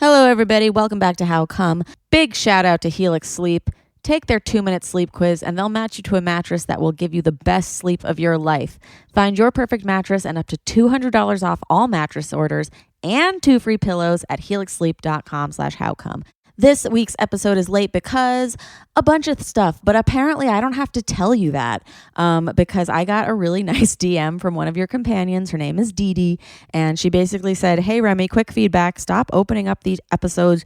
Hello, everybody. Welcome back to How Come. Big shout out to Helix Sleep. Take their 2-minute sleep quiz and they'll match you to a mattress that will give you the best sleep of your life. Find your perfect mattress and up to $200 off all mattress orders and 2 free pillows at helixsleep.com/howcome. This week's episode is late because a bunch of stuff, but apparently I don't have to tell you that because I got a really nice DM from one of your companions. Her name is Dee Dee, and she basically said, "Hey Remy, quick feedback. Stop opening up these episodes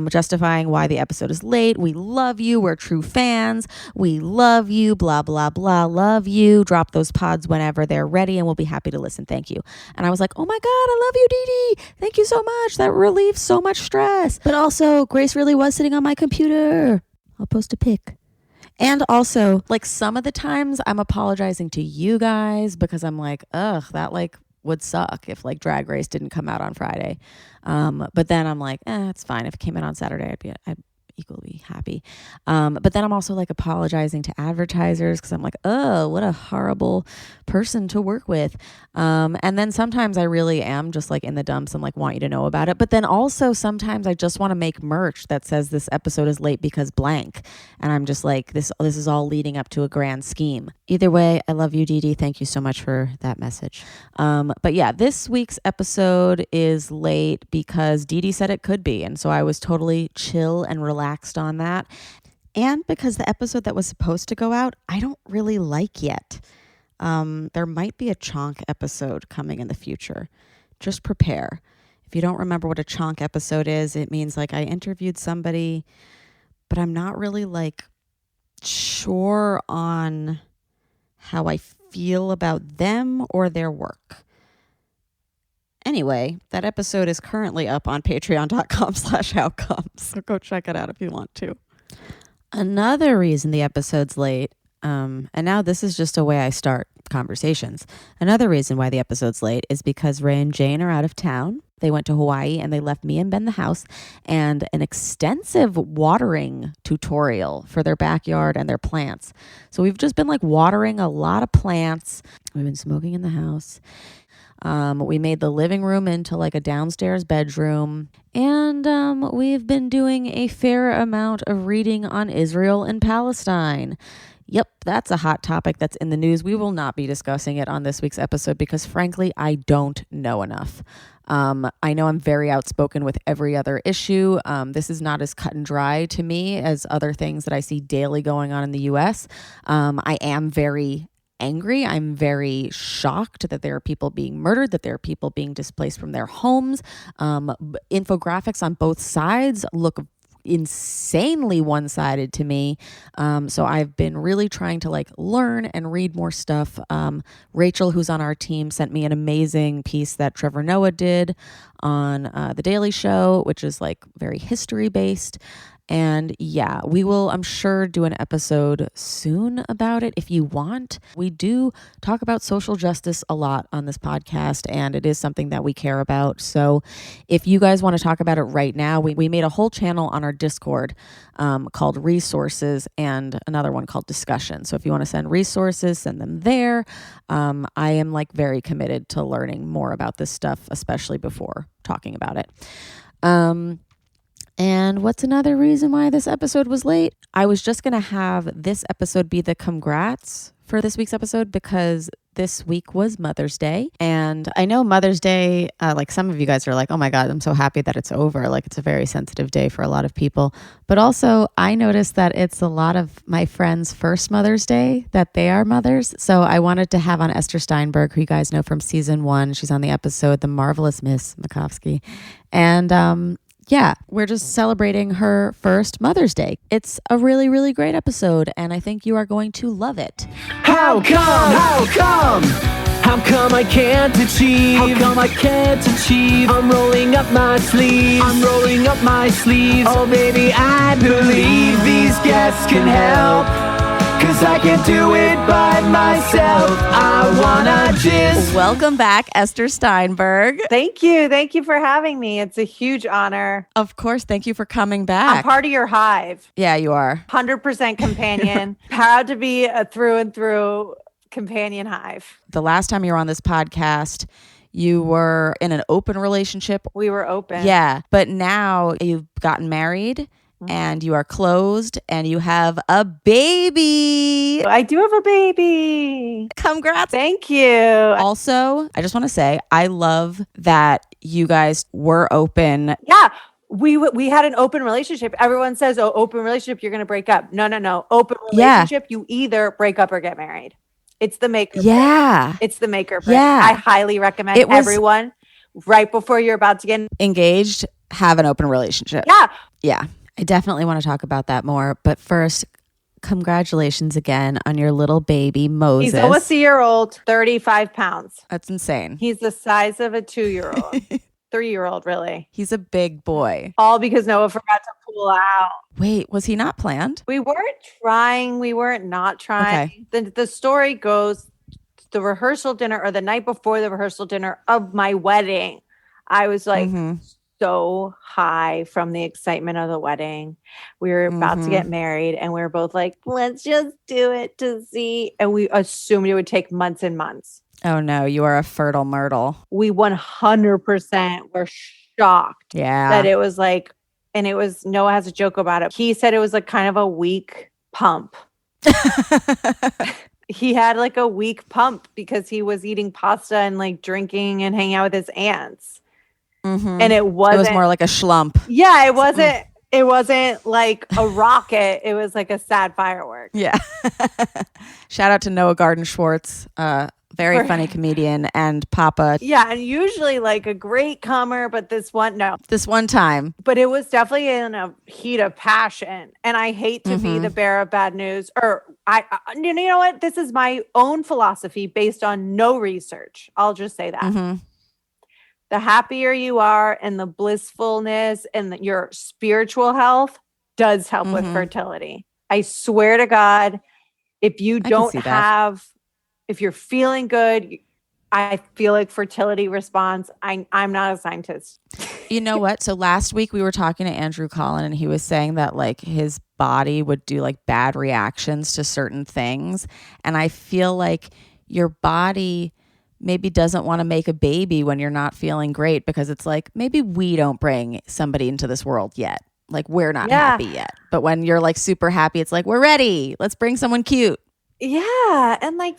justifying why the episode is late. We love you. We're true fans. We love you. Blah, blah, blah. Love you. Drop those pods whenever they're ready and we'll be happy to listen. Thank you." And I was like, oh my God, I love you, Dee Dee. Thank you so much. That relieves so much stress. But also, Grace really was sitting on my computer. I'll post a pic. And also, like, some of the times I'm apologizing to you guys because I'm like, ugh, that would suck if Drag Race didn't come out on Friday. But then I'm like, it's fine. If it came out on Saturday, I'd equally happy. But then I'm also apologizing to advertisers because I'm like, oh, what a horrible person to work with. And then sometimes I really am just in the dumps and want you to know about it. But then also sometimes I just want to make merch that says this episode is late because blank. And I'm just like, this is all leading up to a grand scheme. Either way, I love you, Dee Dee. Thank you so much for that message. But yeah, this week's episode is late because Dee Dee said it could be. And so I was totally chill and relaxed on that. And because the episode that was supposed to go out, I don't really like yet. There might be a chonk episode coming in the future. Just prepare. If you don't remember what a chonk episode is, it means I interviewed somebody, but I'm not really sure on how I feel about them or their work. Anyway, that episode is currently up on patreon.com/howcome. So go check it out if you want to. Another reason the episode's late, and now this is just a way I start conversations. Another reason why the episode's late is because Ray and Jane are out of town. They went to Hawaii and they left me and Ben the house and an extensive watering tutorial for their backyard and their plants. So we've just been watering a lot of plants. We've been smoking in the house. We made the living room into a downstairs bedroom, and we've been doing a fair amount of reading on Israel and Palestine. Yep, that's a hot topic that's in the news. We will not be discussing it on this week's episode because, frankly, I don't know enough. I know I'm very outspoken with every other issue. This is not as cut and dry to me as other things that I see daily going on in the U.S. I am very angry. I'm very shocked that there are people being murdered, that there are people being displaced from their homes. Infographics on both sides look insanely one-sided to me. So I've been really trying to learn and read more stuff. Rachel, who's on our team, sent me an amazing piece that Trevor Noah did on The Daily Show, which is very history-based. And yeah, we will, I'm sure, do an episode soon about it if you want. We do talk about social justice a lot on this podcast, and it is something that we care about. So if you guys want to talk about it right now, we made a whole channel on our Discord called Resources and another one called Discussion. So if you want to send resources, send them there. I am very committed to learning more about this stuff, especially before talking about it. And what's another reason why this episode was late? I was just going to have this episode be the congrats for this week's episode because this week was Mother's Day. And I know Mother's Day, some of you guys are like, oh my God, I'm so happy that it's over. It's a very sensitive day for a lot of people. But also I noticed that it's a lot of my friends' first Mother's Day that they are mothers. So I wanted to have on Ester Steinberg, who you guys know from season 1. She's on the episode, The Marvelous Miss Makovsky. And, yeah, we're just celebrating her first Mother's Day. It's a really, really great episode, and I think you are going to love it. How come? How come? How come I can't achieve? How come I can't achieve? I'm rolling up my sleeves. I'm rolling up my sleeves. Oh, baby, I believe these guests can help. 'Cause I can't do it by myself. I wanna just... Welcome back, Ester Steinberg. Thank you. Thank you for having me. It's a huge honor. Of course. Thank you for coming back. I'm part of your hive. Yeah, you are. 100% companion. Proud to be a through and through companion hive. The last time you were on this podcast, You were in an open relationship. We were open. Yeah. But now you've gotten married and you are closed and you have a baby. I do have a baby. Congrats. Thank you. Also, I just want to say, I love that you guys were open. Yeah. We had an open relationship. Everyone says, oh, open relationship, you're going to break up. No. Open relationship, you either break up or get married. It's the maker. Yeah. It's the maker. Yeah. I highly recommend everyone right before you're about to get engaged, have an open relationship. Yeah. Yeah. I definitely want to talk about that more. But first, congratulations again on your little baby, Moses. He's almost a year old, 35 pounds. That's insane. He's the size of a 2-year-old. 3-year-old, really. He's a big boy. All because Noah forgot to pull out. Wait, was he not planned? We weren't trying. We weren't not trying. Okay. The story goes, the rehearsal dinner or the night before the rehearsal dinner of my wedding, I was like so high from the excitement of the wedding. We were about to get married and we were both like, let's just do it to see. And we assumed it would take months and months. Oh no, you are a fertile myrtle. We 100% were shocked that it was like, and it was, Noah has a joke about it. He said it was like kind of a weak pump. He had like a weak pump because he was eating pasta and like drinking and hanging out with his aunts. And it was more like a schlump. Yeah, it wasn't like a rocket. It was like a sad firework. Yeah. Shout out to Noah Garden Schwartz. Very funny comedian and Papa. Yeah, and usually like a great comer, but this one time. But it was definitely in a heat of passion. And I hate to be the bearer of bad news. Or you know what? This is my own philosophy based on no research. I'll just say that. The happier you are and the blissfulness and your spiritual health does help with fertility. I swear to God, if you don't have... If you're feeling good, I feel like fertility response. I'm not a scientist. You know what? So last week we were talking to Andrew Collin and he was saying that like his body would do like bad reactions to certain things. And I feel like your body maybe doesn't want to make a baby when you're not feeling great because it's like, maybe we don't bring somebody into this world yet. Like we're not happy yet. But when you're like super happy, it's like, we're ready. Let's bring someone cute. Yeah. And like,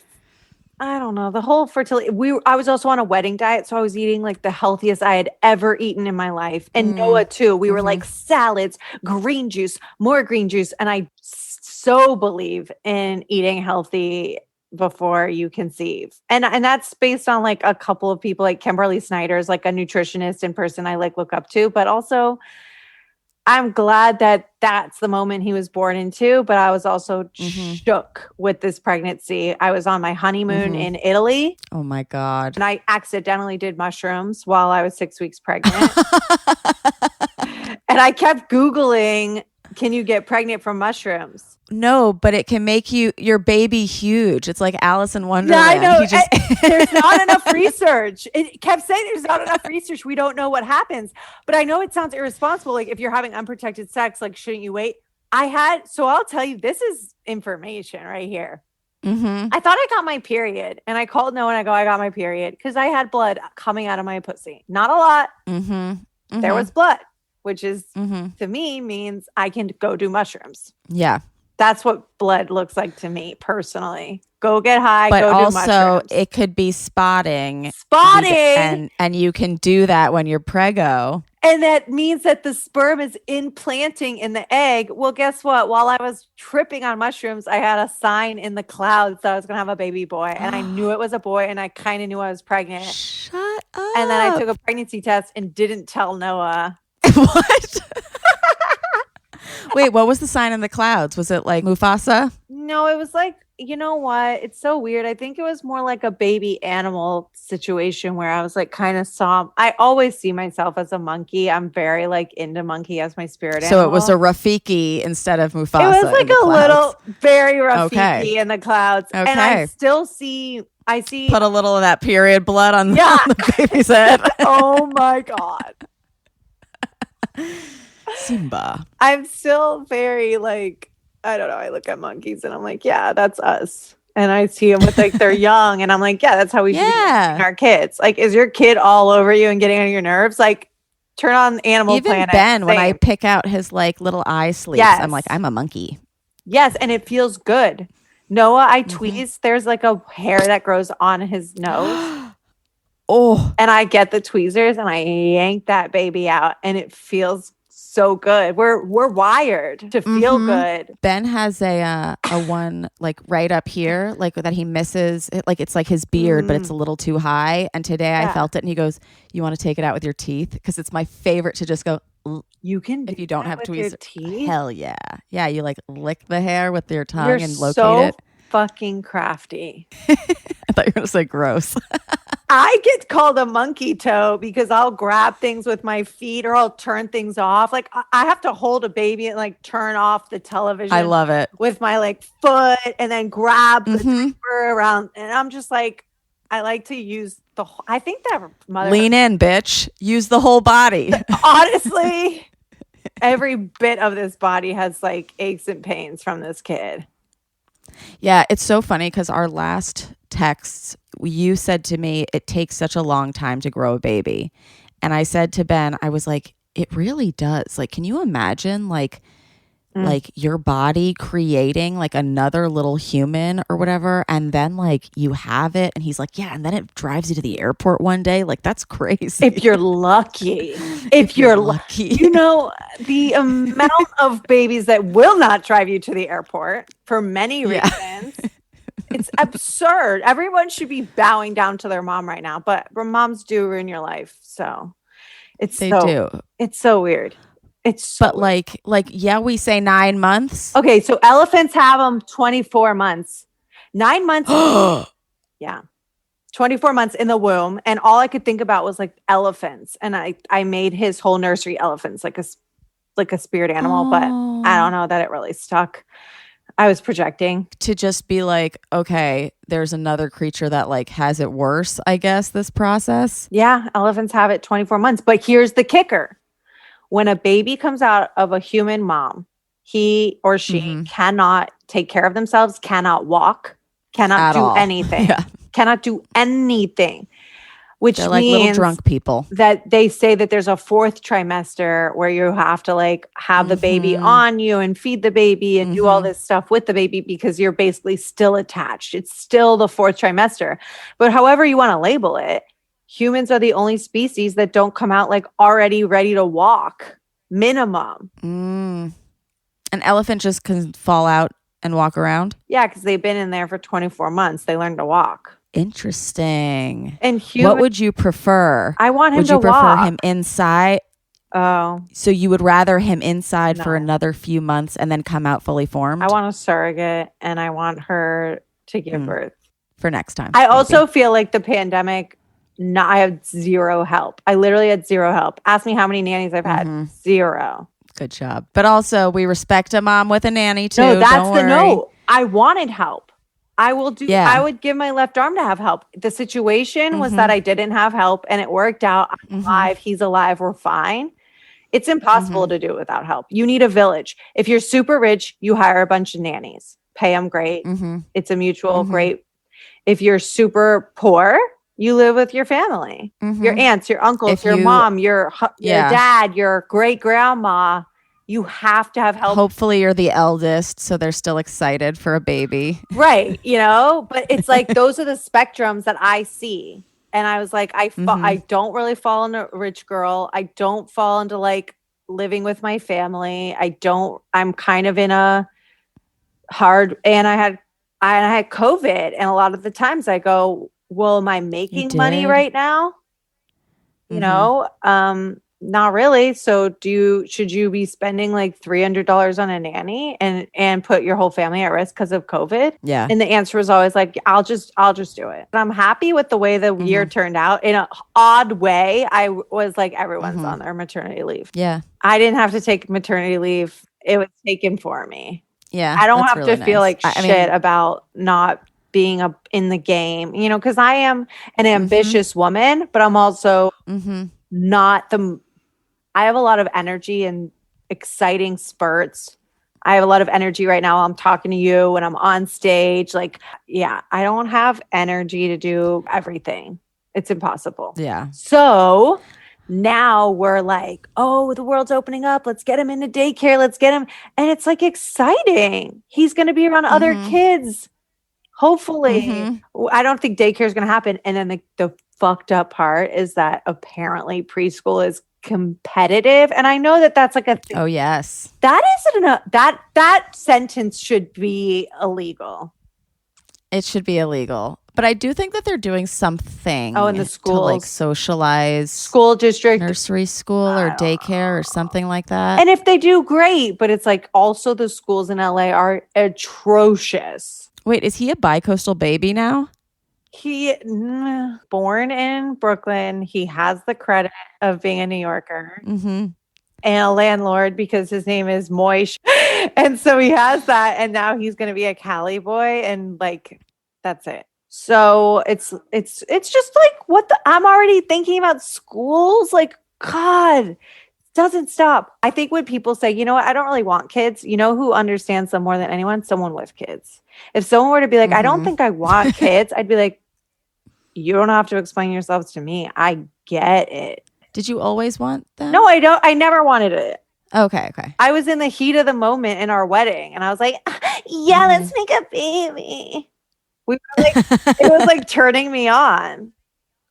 I don't know, the whole fertility. I was also on a wedding diet, so I was eating like the healthiest I had ever eaten in my life. And Noah too. We were like salads, green juice, more green juice. And I so believe in eating healthy before you conceive. And that's based on like a couple of people, like Kimberly Snyder's like a nutritionist in person I like look up to, but also I'm glad that that's the moment he was born into, but I was also shook with this pregnancy. I was on my honeymoon in Italy. Oh my God. And I accidentally did mushrooms while I was 6 weeks pregnant. And I kept Googling, can you get pregnant from mushrooms? No, but it can make your baby huge. It's like Alice in Wonderland. Yeah, I know. There's not enough research. It kept saying there's not enough research. We don't know what happens. But I know it sounds irresponsible. Like if you're having unprotected sex, like shouldn't you wait? So I'll tell you, this is information right here. I thought I got my period. And I called Noah and I go, I got my period. Because I had blood coming out of my pussy. Not a lot. There was blood, which is to me means I can go do mushrooms. Yeah. That's what blood looks like to me personally. Go get high, but go do mushrooms. But also it could be spotting. And you can do that when you're preggo. And that means that the sperm is implanting in the egg. Well, guess what? While I was tripping on mushrooms, I had a sign in the clouds that I was going to have a baby boy. And I knew it was a boy and I kind of knew I was pregnant. Shut up. And then I took a pregnancy test and didn't tell Noah. What? Wait, what was the sign in the clouds? Was it like Mufasa? No, it was like, you know what? It's so weird. I think it was more like a baby animal situation where I was like I always see myself as a monkey. I'm very like into monkey as my spirit animal. So it was a Rafiki instead of Mufasa. It was like a little very Rafiki in the clouds. Okay. And I still put a little of that period blood on the baby's head. Oh my God. Simba. I'm still very like, I don't know. I look at monkeys and I'm like, yeah, that's us. and I see them with like they're young, and I'm like, yeah, that's how we should be raising our kids. Like, is your kid all over you and getting on your nerves? Like, turn on Animal Planet. Even Ben, when I pick out his like little eye sleeves, I'm like, I'm a monkey. Yes, and it feels good. Noah, I tweeze. There's like a hair that grows on his nose. And I get the tweezers and I yank that baby out, and it feels so good. We're wired to feel good. Ben has a one like right up here, like that he misses. Like it's like his beard, but it's a little too high. And today I felt it, and he goes, "You want to take it out with your teeth?" Because it's my favorite to just go. You can if you don't have tweezers. Teeth? Hell yeah, yeah. You like lick the hair with your tongue and locate so it. Fucking crafty. I thought you were gonna say gross. I get called a monkey toe because I'll grab things with my feet or I'll turn things off. Like I have to hold a baby and like turn off the television. I love it. With my like foot and then grab the diaper around. And I'm just like, I like to use I think that mother. Lean in, bitch. Use the whole body. Honestly, every bit of this body has like aches and pains from this kid. Yeah, it's so funny because our last texts, you said to me, it takes such a long time to grow a baby. And I said to Ben, I was like, it really does. Like, can you imagine like your body creating like another little human or whatever, and then like you have it, and he's like, yeah, and then it drives you to the airport one day. Like, that's crazy. If you're lucky. If you're lucky. You know, the amount of babies that will not drive you to the airport for many reasons. It's absurd. Everyone should be bowing down to their mom right now, but moms do ruin your life. So they do. It's so weird. It's so weird. like yeah, we say 9 months. Okay, so elephants have them 24 months. 9 months. Yeah. 24 months in the womb, and all I could think about was like elephants, and I made his whole nursery elephants, like a spirit animal, but I don't know that it really stuck. I was projecting. To just be like, okay, there's another creature that like has it worse, I guess, this process. Yeah, elephants have it 24 months. But here's the kicker. When a baby comes out of a human mom, he or she cannot take care of themselves, cannot walk, cannot do anything. Yeah. Cannot do anything. Which they're like little drunk people. That they say that there's a fourth trimester where you have to like have the baby on you and feed the baby and do all this stuff with the baby because you're basically still attached. It's still the fourth trimester. But however you want to label it, humans are the only species that don't come out like already ready to walk. Minimum. An elephant just can fall out and walk around? Yeah, because they've been in there for 24 months. They learn to walk. Interesting. And what would you prefer? I want him to walk. Would you prefer him inside? Oh. So you would rather him inside for another few months and then come out fully formed? I want a surrogate, and I want her to give birth. For next time. I also feel like the pandemic, I had zero help. I literally had zero help. Ask me how many nannies I've had. Zero. Good job. But also, we respect a mom with a nanny too. No, that's the note. I wanted help. I will do. Yeah. I would give my left arm to have help. The situation was that I didn't have help, and it worked out. I'm alive. He's alive. We're fine. It's impossible to do it without help. You need a village. If you're super rich, you hire a bunch of nannies. Pay them great. It's a mutual great. If you're super poor, you live with your family, your aunts, your uncles, your mom, your dad, your great grandma. You have to have help. Hopefully you're the eldest, so they're still excited for a baby. Right. You know, but it's like, those are the spectrums that I see. And I was like, I don't really fall into rich girl. I don't fall into like living with my family. I'm kind of in a hard, and I had COVID. And a lot of the times I go, well, am I making money right now? You know, not really. So should you be spending like $300 on a nanny and put your whole family at risk because of COVID? Yeah. And the answer was always like, I'll just do it. And I'm happy with the way the year turned out. In an odd way, I was like, everyone's on their maternity leave. Yeah. I didn't have to take maternity leave. It was taken for me. Yeah. I don't have to feel like shit about not being in the game, you know, because I am an ambitious woman, but I'm also not I have a lot of energy and exciting spurts, I have a lot of energy right now. I'm talking to you and I'm on stage. Like, yeah, I don't have energy to do everything. It's impossible. Yeah. So now we're like, oh, the world's opening up. Let's get him into daycare. Let's get him. And it's like exciting. He's going to be around other kids. Hopefully. I don't think daycare is going to happen. And then the fucked up part is that apparently preschool is competitive. And I know that that's like a thing. Oh, yes. That isn't that sentence should be illegal. It should be illegal. But I do think that they're doing something in the schools to like socialize school district, nursery school or daycare or something like that. And if they do, great. But it's like also the schools in LA are atrocious. Wait, is he a bi-coastal baby now? He born in Brooklyn. He has the credit of being a New Yorker and a landlord because his name is Moish. And so he has that. And now he's going to be a Cali boy. And like, that's it. So it's just like, I'm already thinking about schools. Like, God, doesn't stop. I think when people say, you know what, I don't really want kids, you know who understands them more than anyone? Someone with kids. If someone were to be like, I don't think I want kids, I'd be like, you don't have to explain yourselves to me. I get it. Did you always want them? No, I don't. I never wanted it. Okay. I was in the heat of the moment in our wedding and I was like, yeah, let's make a baby. We were like, it was like turning me on.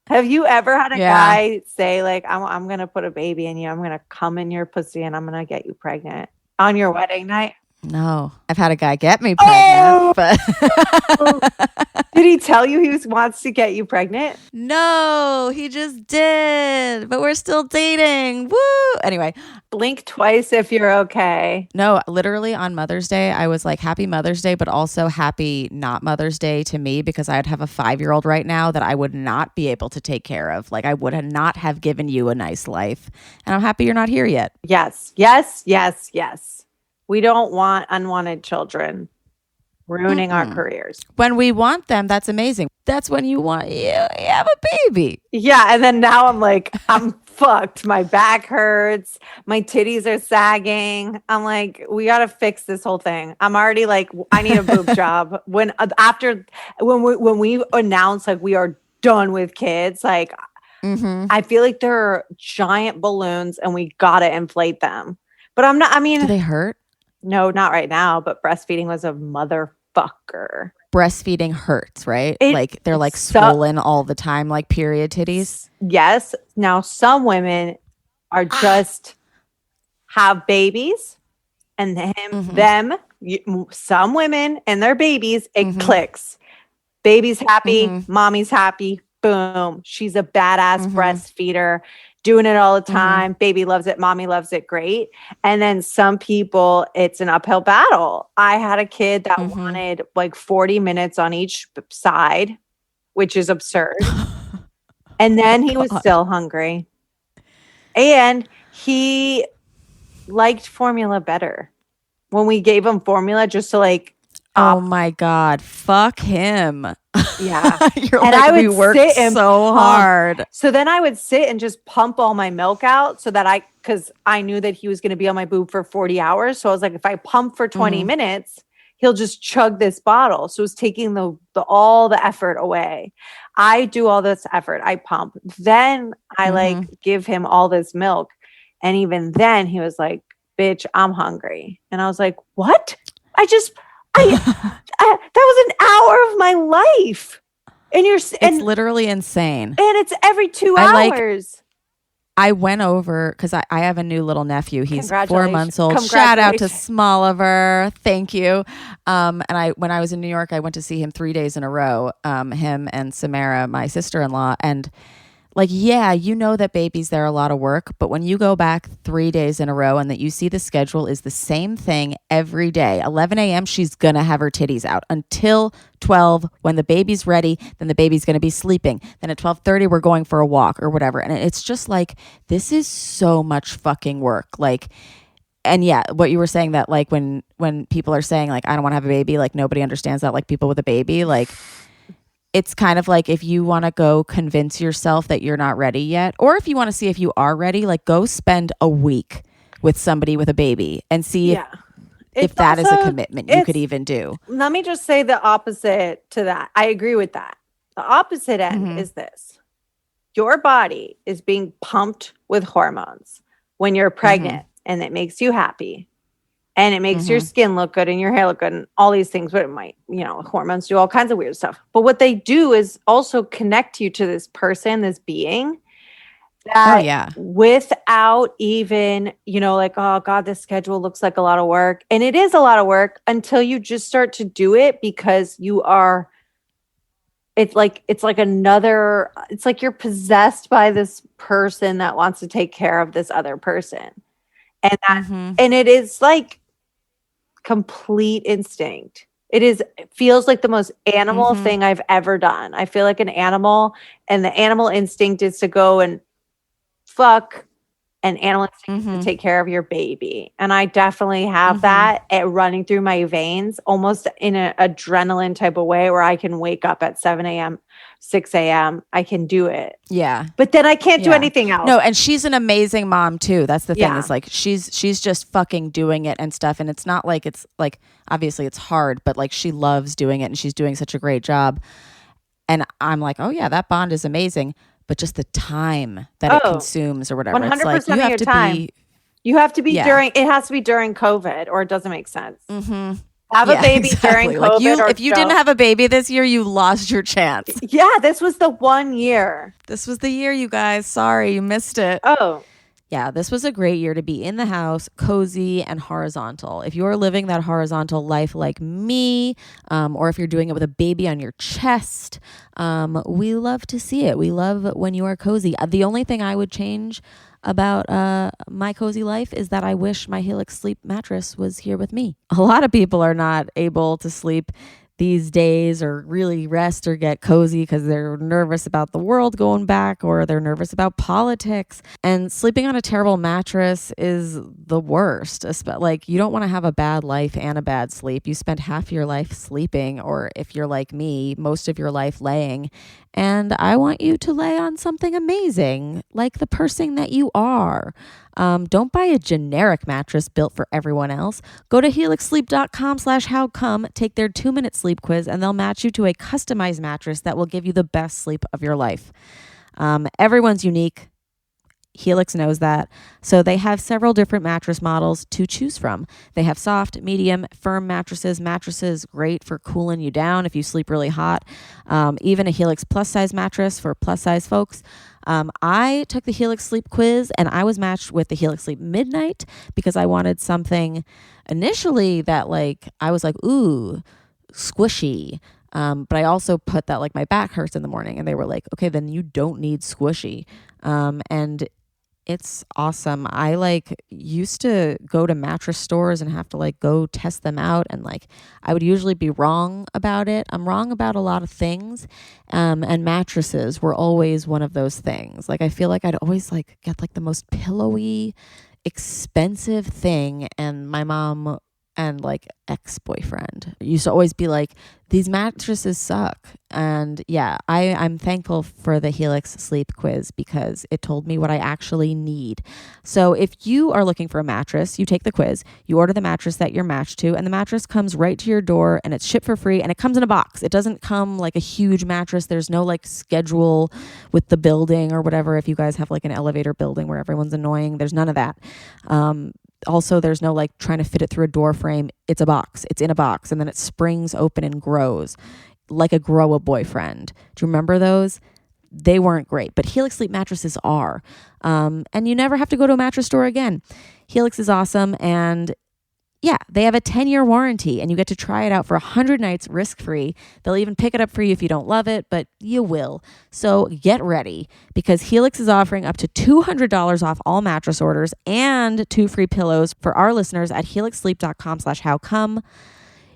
Have you ever had a guy say like, I'm going to put a baby in you. I'm going to come in your pussy and I'm going to get you pregnant on your wedding night? No, I've had a guy get me pregnant, but did he tell you he wants to get you pregnant? No, he just did, but we're still dating. Woo! Anyway, blink twice if you're okay. No, literally on Mother's Day, I was like, happy Mother's Day, but also happy not Mother's Day to me because I'd have a 5-year-old right now that I would not be able to take care of. Like I would not have given you a nice life. And I'm happy you're not here yet. Yes. We don't want unwanted children ruining our careers. When we want them, that's amazing. That's when you have a baby. Yeah. And then now I'm like, I'm fucked. My back hurts. My titties are sagging. I'm like, we got to fix this whole thing. I'm already like, I need a boob job. When we announce like we are done with kids, like I feel like they're giant balloons and we got to inflate them. But I'm not, do they hurt? No, not right now, but breastfeeding was a motherfucker. Breastfeeding hurts, right? Like they're like swollen all the time, like period titties. Yes. Now some women are just have babies and some women and their babies, it clicks. Baby's happy, mommy's happy, boom. She's a badass breastfeeder. Doing it all the time. Baby loves it. Mommy loves it. Great. And then some people, it's an uphill battle. I had a kid that wanted like 40 minutes on each side, which is absurd. And then he was still hungry. And he liked formula better. When we gave him formula just to like. Oh my God. Fuck him. Yeah. You're and like, I would we worked sit so hard. So then I would sit and just pump all my milk out so that because I knew that he was going to be on my boob for 40 hours. So I was like, if I pump for 20 minutes, he'll just chug this bottle. So it was taking all the effort away. I do all this effort. I pump. Then I like give him all this milk. And even then he was like, bitch, I'm hungry. And I was like, what? That was an hour of my life. And it's literally insane. And it's every 2 hours. I went over because I have a new little nephew. He's 4 months old. Shout out to Smalliver. Thank you. And when I was in New York, I went to see him 3 days in a row. Him and Samara, my sister-in-law. And like, yeah, you know that babies, they're a lot of work. But when you go back 3 days in a row and that you see the schedule is the same thing every day, 11 a.m., she's going to have her titties out until 12. When the baby's ready, then the baby's going to be sleeping. Then at 12:30, we're going for a walk or whatever. And it's just like, this is so much fucking work. Like, and yeah, what you were saying that like when people are saying like, I don't want to have a baby, like nobody understands that, like people with a baby, like it's kind of like if you want to go convince yourself that you're not ready yet, or if you want to see if you are ready, like go spend a week with somebody with a baby and see if that is a commitment you could even do. Let me just say the opposite to that. I agree with that. The opposite end is this. Your body is being pumped with hormones when you're pregnant, and it makes you happy. And it makes your skin look good and your hair look good and all these things. But it might, hormones do all kinds of weird stuff. But what they do is also connect you to this person, this being that without even, like, oh God, this schedule looks like a lot of work. And it is a lot of work until you just start to do it because it's like you're possessed by this person that wants to take care of this other person. And and it is like complete instinct. It feels like the most animal thing I've ever done. I feel like an animal, and the animal instinct is to go and fuck, and animal instinct is to take care of your baby. And I definitely have that running through my veins, almost in an adrenaline type of way, where I can wake up at 7 a.m., 6 a.m. I can do it. Yeah. But then I can't do anything else. No, and she's an amazing mom too. That's the thing. Is like she's just fucking doing it and stuff. And it's not like it's like, obviously it's hard, but like she loves doing it and she's doing such a great job. And I'm like, oh yeah, that bond is amazing. But just the time that it consumes or whatever. 100% it's like, of your time. You have to be it has to be during COVID or it doesn't make sense. Have a baby during COVID. Like if you didn't have a baby this year, you lost your chance. Yeah, this was the 1 year. This was the year, you guys. Sorry, you missed it. Oh. Yeah, this was a great year to be in the house, cozy and horizontal. If you're living that horizontal life like me, or if you're doing it with a baby on your chest, we love to see it. We love when you are cozy. The only thing I would change about my cozy life is that I wish my Helix Sleep mattress was here with me. A lot of people are not able to sleep these days or really rest or get cozy because they're nervous about the world going back or they're nervous about politics. And sleeping on a terrible mattress is the worst. Like, you don't want to have a bad life and a bad sleep. You spend half your life sleeping, or if you're like me, most of your life laying. And I want you to lay on something amazing, like the person that you are. Don't buy a generic mattress built for everyone else. Go to helixsleep.com/howcome, take their 2-minute sleep quiz, and they'll match you to a customized mattress that will give you the best sleep of your life. Everyone's unique. Helix knows that. So they have several different mattress models to choose from. They have soft, medium, firm mattresses great for cooling you down if you sleep really hot. Even a Helix plus size mattress for plus size folks. I took the Helix Sleep quiz and I was matched with the Helix Sleep Midnight because I wanted something initially that like, I was like, ooh, squishy. But I also put that like my back hurts in the morning and they were like, okay, then you don't need squishy. And it's awesome. I like used to go to mattress stores and have to like go test them out. And like, I would usually be wrong about it. I'm wrong about a lot of things. And mattresses were always one of those things. Like, I feel like I'd always like get like the most pillowy, expensive thing. And my mom and like ex-boyfriend used to always be like, these mattresses suck. And yeah, I'm thankful for the Helix Sleep quiz because it told me what I actually need. So if you are looking for a mattress, you take the quiz, you order the mattress that you're matched to, and the mattress comes right to your door and it's shipped for free and it comes in a box. It doesn't come like a huge mattress. There's no like schedule with the building or whatever. If you guys have like an elevator building where everyone's annoying, there's none of that. Also, there's no like trying to fit it through a door frame. It's a box. It's in a box. And then it springs open and grows like a Grow-A-Boyfriend. Do you remember those? They weren't great, but Helix Sleep mattresses are. And you never have to go to a mattress store again. Helix is awesome. And yeah, they have a 10-year warranty and you get to try it out for 100 nights risk-free. They'll even pick it up for you if you don't love it, but you will. So get ready because Helix is offering up to $200 off all mattress orders and 2 free pillows for our listeners at helixsleep.com/howcome.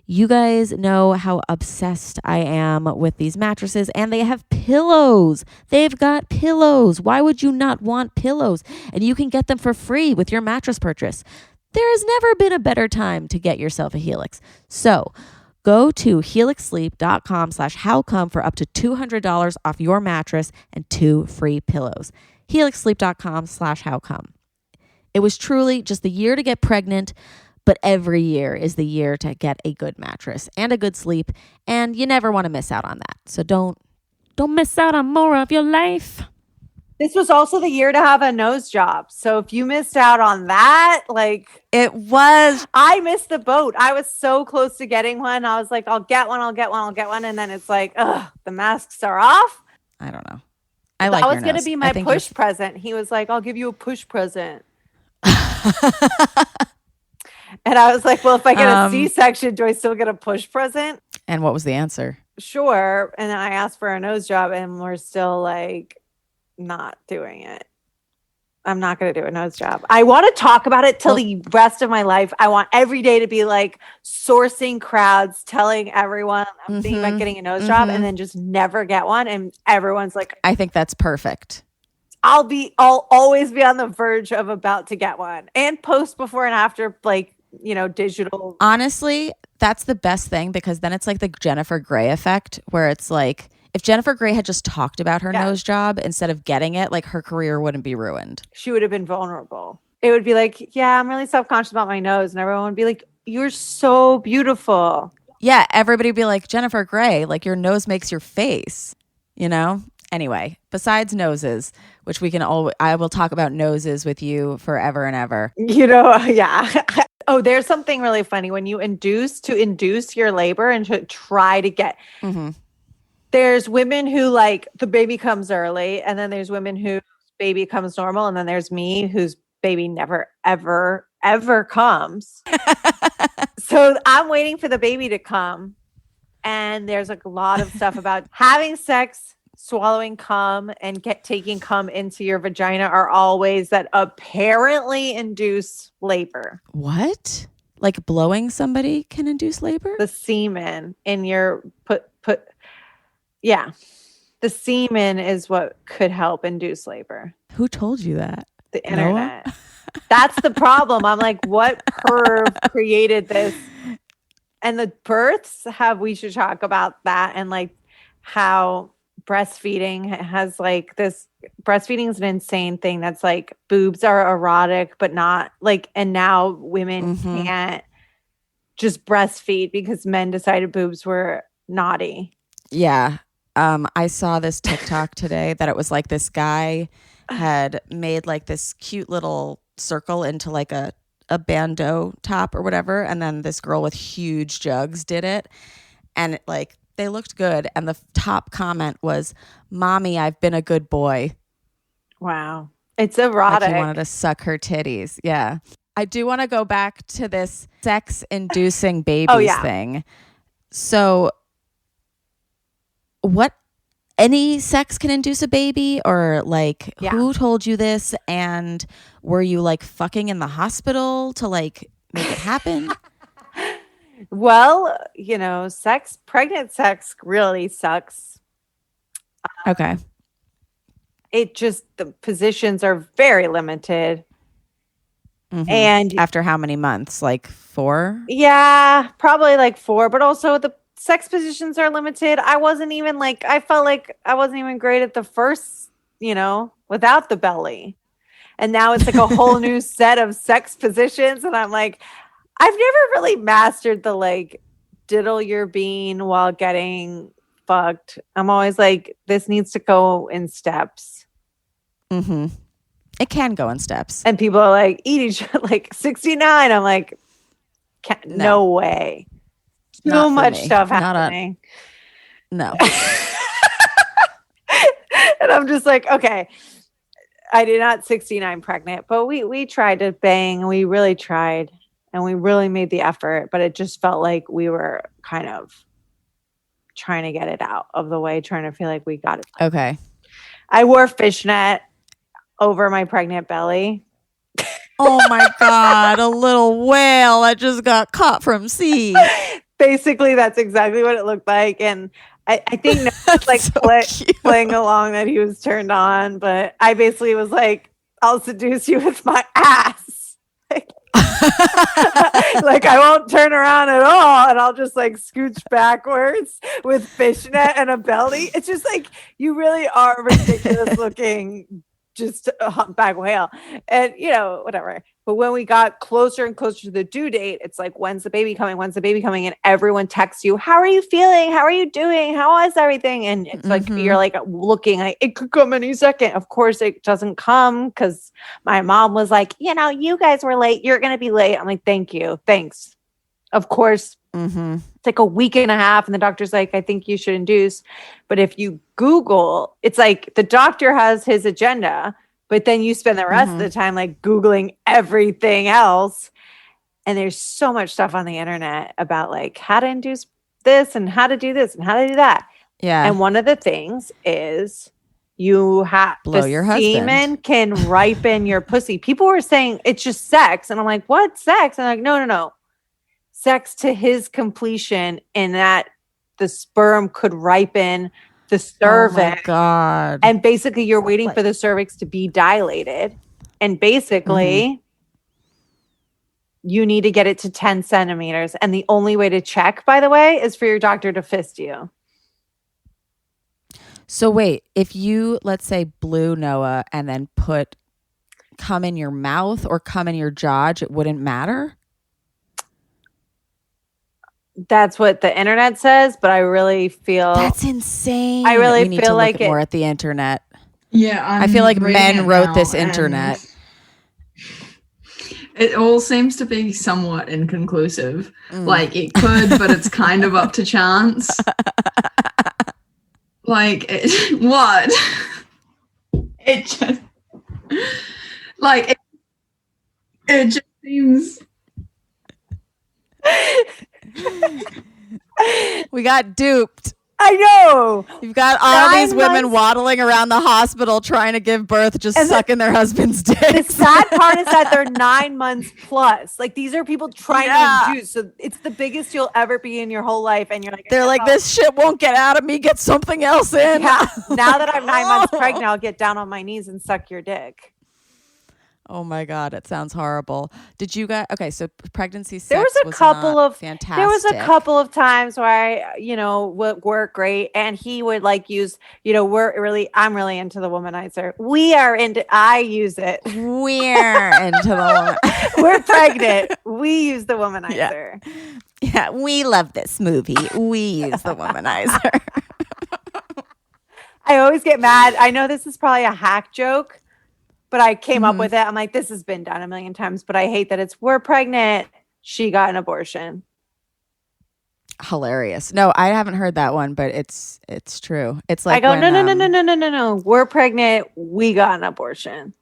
You guys know how obsessed I am with these mattresses, and they have pillows. They've got pillows. Why would you not want pillows? And you can get them for free with your mattress purchase. There has never been a better time to get yourself a Helix. So go to helixsleep.com/howcome for up to $200 off your mattress and 2 free pillows. helixsleep.com/howcome. It was truly just the year to get pregnant, But every year is the year to get a good mattress and a good sleep, and you never want to miss out on that. So don't miss out on more of your life. This was also the year to have a nose job. So if you missed out on that, like It was. I missed the boat. I was so close to getting one. I was like, I'll get one. And then it's like, ugh, the masks are off. I don't know. That was going to be my push present. He was like, I'll give you a push present. And I was like, well, if I get a C-section, do I still get a push present? And what was the answer? Sure. And then I asked for a nose job, and we're still like not doing it. I'm not going to do a nose job. I want to talk about it till the rest of my life. I want every day to be like sourcing crowds, telling everyone I'm thinking about getting a nose job, and then just never get one. And everyone's like, I think that's perfect. I'll always be on the verge of about to get one, and post before and after, like, you know, digital. Honestly, that's the best thing, because then it's like the Jennifer Grey effect, where it's like, if Jennifer Grey had just talked about her nose job instead of getting it, like, her career wouldn't be ruined. She would have been vulnerable. It would be like, yeah, I'm really self-conscious about my nose. And everyone would be like, you're so beautiful. Yeah, everybody would be like, Jennifer Grey, like, your nose makes your face, you know? Anyway, besides noses, which I will talk about noses with you forever and ever. You know, yeah. Oh, there's something really funny when you induce your labor and to try to get. There's women who, like, the baby comes early, and then there's women whose baby comes normal, and then there's me whose baby never, ever, ever comes. So I'm waiting for the baby to come, and there's like a lot of stuff about having sex, swallowing cum, and taking cum into your vagina are all ways that apparently induce labor. What? Like blowing somebody can induce labor? The semen in your yeah. The semen is what could help induce labor. Who told you that? The internet. That's the problem. I'm like, what perv created this? And the births we should talk about that, and like how breastfeeding has like this. Breastfeeding is an insane thing. That's like boobs are erotic, but not like, and now women can't just breastfeed because men decided boobs were naughty. Yeah. I saw this TikTok today that it was like this guy had made like this cute little circle into like a bandeau top or whatever. And then this girl with huge jugs did it. And like, they looked good. And the top comment was, "Mommy, I've been a good boy." Wow. It's erotic. Like he wanted to suck her titties. Yeah. I do want to go back to this sex-inducing babies thing. So what, any sex can induce a baby, or like who told you this, and were you like fucking in the hospital to like make it happen? Well, you know, pregnant sex really sucks. Okay. It just, the positions are very limited. And after how many months? Like 4? Yeah, probably like 4, but also the sex positions are limited. I felt like I wasn't even great at the first, you know, without the belly. And now it's like a whole new set of sex positions. And I'm like, I've never really mastered the like diddle your bean while getting fucked. I'm always like, this needs to go in steps. It can go in steps. And people are like, eat each other, like 69. I'm like, no way. So much stuff happening. No. And I'm just like, okay, I did not 69 pregnant, but we tried to bang. We really tried, and we really made the effort, but it just felt like we were kind of trying to get it out of the way, trying to feel like we got it. Okay. I wore fishnet over my pregnant belly. Oh my God, a little whale that just got caught from sea. Basically, that's exactly what it looked like. And I think Noah's like so playing along that he was turned on, but I basically was like, I'll seduce you with my ass. Like I won't turn around at all, and I'll just like scooch backwards with fishnet and a belly. It's just like, you really are ridiculous looking just a humpback whale. And, whatever. But when we got closer and closer to the due date, it's like, when's the baby coming? When's the baby coming? And everyone texts you, how are you feeling? How are you doing? How is everything? And it's like, you're like looking like it could come any second. Of course it doesn't come because my mom was like, you guys were late. You're going to be late. I'm like, thank you. Thanks. Of course. It's like a week and a half. And the doctor's like, I think you should induce. But if you Google, it's like the doctor has his agenda, but then you spend the rest of the time like Googling everything else. And there's so much stuff on the internet about like how to induce this and how to do this and how to do that. Yeah. And one of the things is you have blow your husband. Semen can ripen your pussy. People were saying it's just sex. And I'm like, what sex? And I'm like, no. Sex to his completion in that the sperm could ripen the cervix. Oh my God. And basically you're waiting for the cervix to be dilated. And basically you need to get it to 10 centimeters. And the only way to check, by the way, is for your doctor to fist you. So wait, if you, let's say, blew Noah and then put cum in your mouth or cum in your jaw, it wouldn't matter? That's what the internet says, but I really feel that's insane. I really we need feel to like look more at the internet. Yeah, I feel like men wrote this internet. It all seems to be somewhat inconclusive. Like it could, but it's kind of up to chance. Like what? It just like it just seems. We got duped. I know. You've got all these women waddling around the hospital trying to give birth, just sucking their husband's dick. The sad part is that they're 9 months plus. Like these are people trying to induce. So it's the biggest you'll ever be in your whole life. And you're like, they're like, this shit won't get out of me. Get something else in. Yeah. Now that I'm 9 months pregnant, I'll get down on my knees and suck your dick. Oh my God, it sounds horrible. Did you guys? Okay, so pregnancy sex there was a couple of fantastic. There was a couple of times where I, would work great, and he would like use, I'm really into the womanizer. I use it. We're into the woman. We're pregnant. We use the womanizer. Yeah, we love this movie. We use the womanizer. I always get mad. I know this is probably a hack joke, but I came up with it. I'm like, this has been done a million times, but I hate that we're pregnant. She got an abortion. Hilarious. No, I haven't heard that one, but it's true. It's like I go, no. We're pregnant. We got an abortion.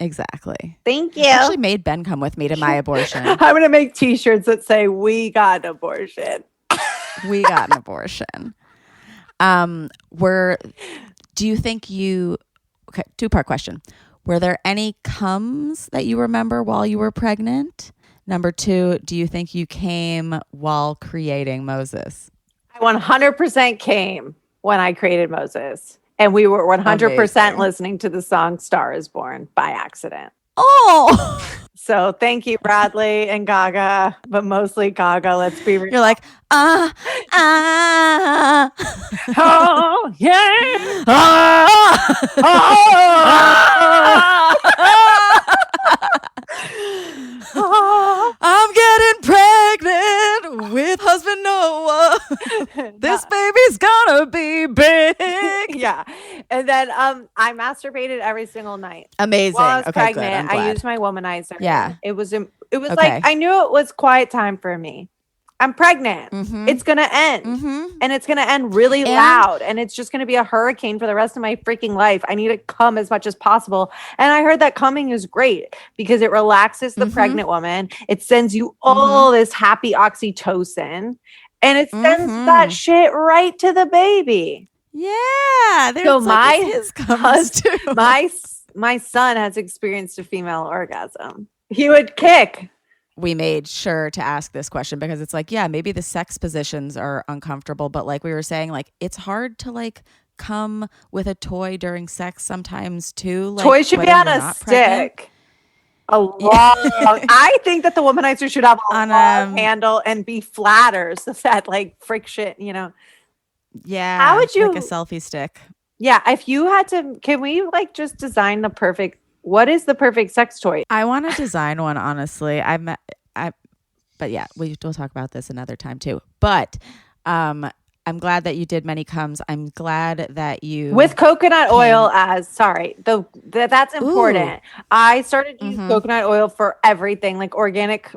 Exactly. Thank you. I actually made Ben come with me to my abortion. I'm going to make t-shirts that say, we got an abortion. We got an abortion. Do you think okay, 2-part question. Were there any cums that you remember while you were pregnant? Number 2, do you think you came while creating Moses? I 100% came when I created Moses. And we were 100% listening to the song Star is Born by accident. Oh! So thank you, Bradley and Gaga, but mostly Gaga. Let's be real. You're like, oh, yeah. I'm getting pregnant with husband Noah. This baby's gonna be big. Yeah. And then I masturbated every single night. Amazing. While I was okay, pregnant, good. I used my womanizer. Yeah. It was like I knew it was quiet time for me. I'm pregnant. It's going to end. And it's going to end really loud. And it's just going to be a hurricane for the rest of my freaking life. I need to come as much as possible. And I heard that coming is great because it relaxes the pregnant woman. It sends you all this happy oxytocin. And it sends that shit right to the baby. Yeah. So my son has experienced a female orgasm. He would kick. We made sure to ask this question because it's like, yeah, maybe the sex positions are uncomfortable, but like we were saying, like it's hard to like come with a toy during sex sometimes too. Like, toy should be on a stick. I think that the womanizer should have a long handle and be flatter so that like friction, Yeah. How would you like a selfie stick? Yeah, if you had to, can we like just design what is the perfect sex toy? I want to design one, honestly. But yeah, we'll talk about this another time too. But I'm glad that you did many comes. I'm glad that you with coconut oil that's important. Ooh. I started to use coconut oil for everything, like organic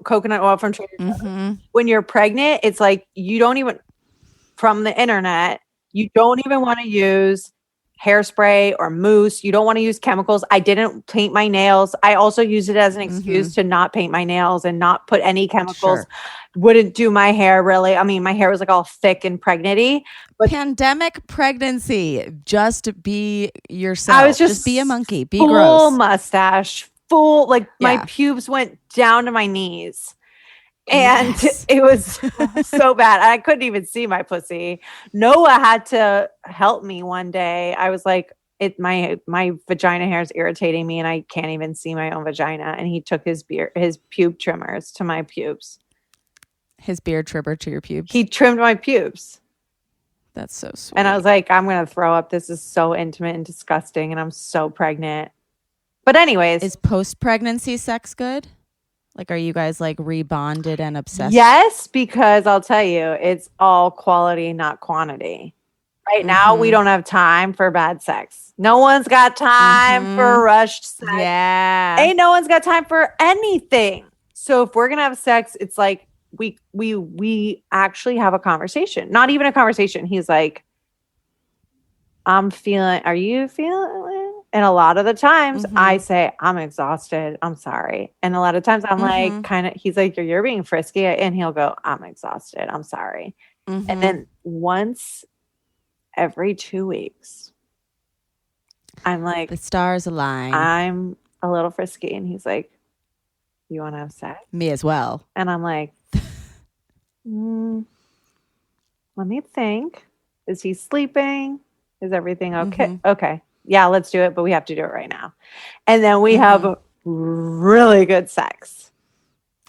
coconut oil from Trader Joe's. When you're pregnant, it's like you don't even, from the internet, you don't even want to use hairspray or mousse. You don't want to use chemicals. I didn't paint my nails. I also used it as an excuse to not paint my nails and not put any chemicals. Sure. Wouldn't do my hair really. I mean, my hair was like all thick and pregnancy. But pandemic pregnancy, just be yourself. I was just be a monkey. Be full gross. Mustache, full my pubes went down to my knees. And it was so bad. I couldn't even see my pussy. Noah had to help me one day. I was like, my vagina hair is irritating me and I can't even see my own vagina. And he took his pube trimmers to my pubes. His beard trimmer to your pubes? He trimmed my pubes. That's so sweet. And I was like, I'm going to throw up. This is so intimate and disgusting. And I'm so pregnant. But anyways. Is post-pregnancy sex good? Like, are you guys like rebonded and obsessed? Yes, because I'll tell you, it's all quality, not quantity. Right now, we don't have time for bad sex. No one's got time for rushed sex. Yeah. Ain't no one's got time for anything. So if we're going to have sex, it's like we actually have a conversation. Not even a conversation. He's like, are you feeling it? And a lot of the times I say, I'm exhausted. I'm sorry. And a lot of times I'm like, he's like, you're being frisky. And he'll go, I'm exhausted. I'm sorry. And then once every 2 weeks, I'm like, the stars align. I'm a little frisky. And he's like, you want to have sex? Me as well. And I'm like, let me think. Is he sleeping? Is everything okay? Okay. Yeah, let's do it, but we have to do it right now. And then we have really good sex.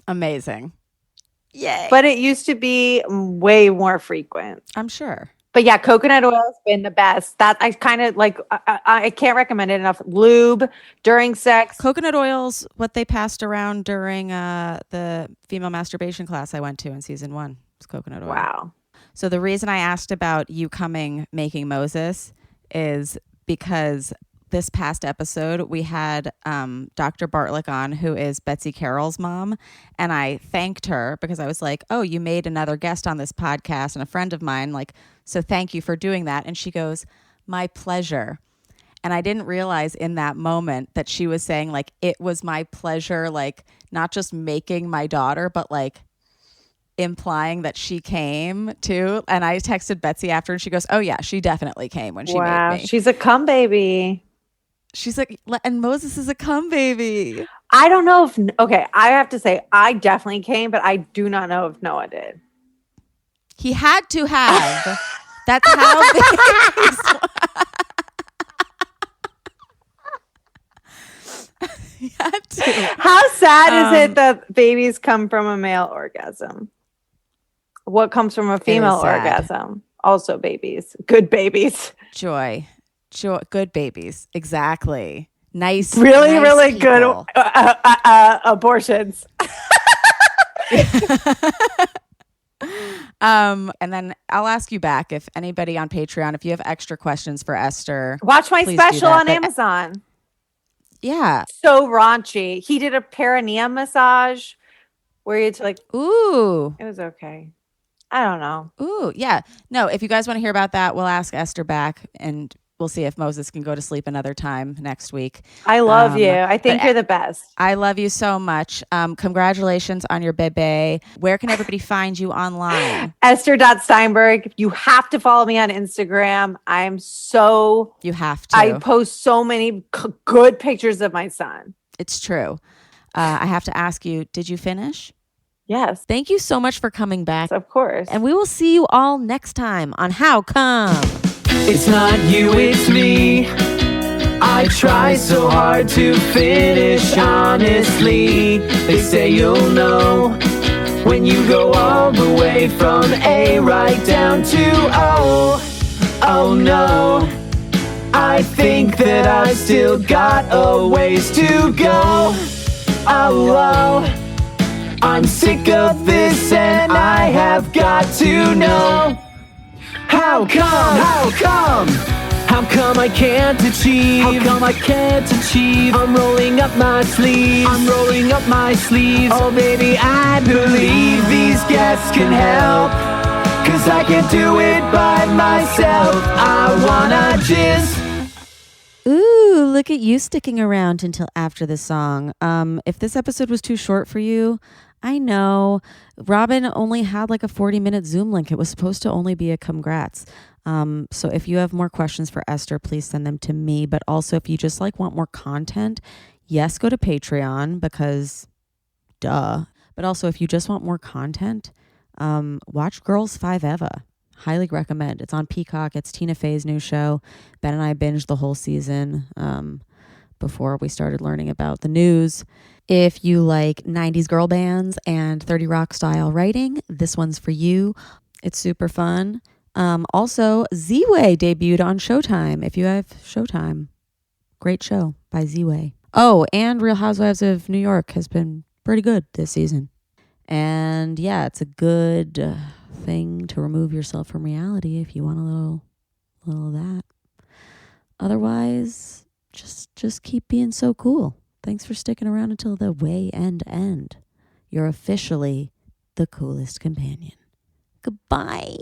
Amazing. Yay. But it used to be way more frequent. I'm sure. But yeah, coconut oil has been the best. That I kind of like, I can't recommend it enough. Lube during sex. Coconut oil's what they passed around during the female masturbation class I went to in season 1. It's coconut oil. Wow. So the reason I asked about you making Moses is because this past episode we had Dr. Bartlick on, who is Betsy Carroll's mom, and I thanked her because I was like, oh, you made another guest on this podcast and a friend of mine, like, so thank you for doing that. And she goes, my pleasure. And I didn't realize in that moment that she was saying like, it was my pleasure, like not just making my daughter, but like implying that she came too. And I texted Betsy after and she goes, oh yeah, she definitely came when she made me. She's a cum baby. She's like, and Moses is a cum baby. I don't know okay, I have to say I definitely came, but I do not know if Noah did. He had to have. That's how babies He had to. How sad is it that babies come from a male orgasm? What comes from a female orgasm? Also babies. Good babies. Joy. Good babies. Exactly. Nice. Really, nice really people. good abortions. And then I'll ask you back if anybody on Patreon, if you have extra questions for Esther. Watch my special on Amazon. Yeah. So raunchy. He did a perineum massage where it's like, ooh, it was okay. I don't know. Ooh, yeah. No, if you guys want to hear about that, we'll ask Esther back and we'll see if Moses can go to sleep another time next week. I love you. I think you're the best. I love you so much. Congratulations on your bebe. Where can everybody find you online? Ester.Steinberg. You have to follow me on Instagram. You have to. I post so many good pictures of my son. It's true. I have to ask you, did you finish? Yes. Thank you so much for coming back. Of course. And we will see you all next time on How Come? It's not you, it's me. I try so hard to finish honestly. They say you'll know when you go all the way from A right down to O. Oh no, I think that I still got a ways to go. Oh, I'm sick of this and I have got to know. How come? How come? How come I can't achieve? How come I can't achieve? I'm rolling up my sleeves. I'm rolling up my sleeves. Oh baby, I believe these guests can help. 'Cause I can't do it by myself. I wanna jizz. Ooh, look at you sticking around until after the song. If this episode was too short for you, I know. Robin only had like a 40-minute Zoom link. It was supposed to only be a congrats. So if you have more questions for Esther, please send them to me. But also if you just like want more content, yes, go to Patreon because duh. But also if you just want more content, watch Girls 5 Eva. Highly recommend. It's on Peacock. It's Tina Fey's new show. Ben and I binged the whole season before we started learning about the news. If you like 90s girl bands and 30 Rock style writing, this one's for you. It's super fun. Also, Z-Way debuted on Showtime. If you have Showtime, great show by Z-Way. Oh, and Real Housewives of New York has been pretty good this season. And yeah, it's a good thing to remove yourself from reality if you want a little of that. Otherwise, just keep being so cool. Thanks for sticking around until the way end. You're officially the coolest companion. Goodbye.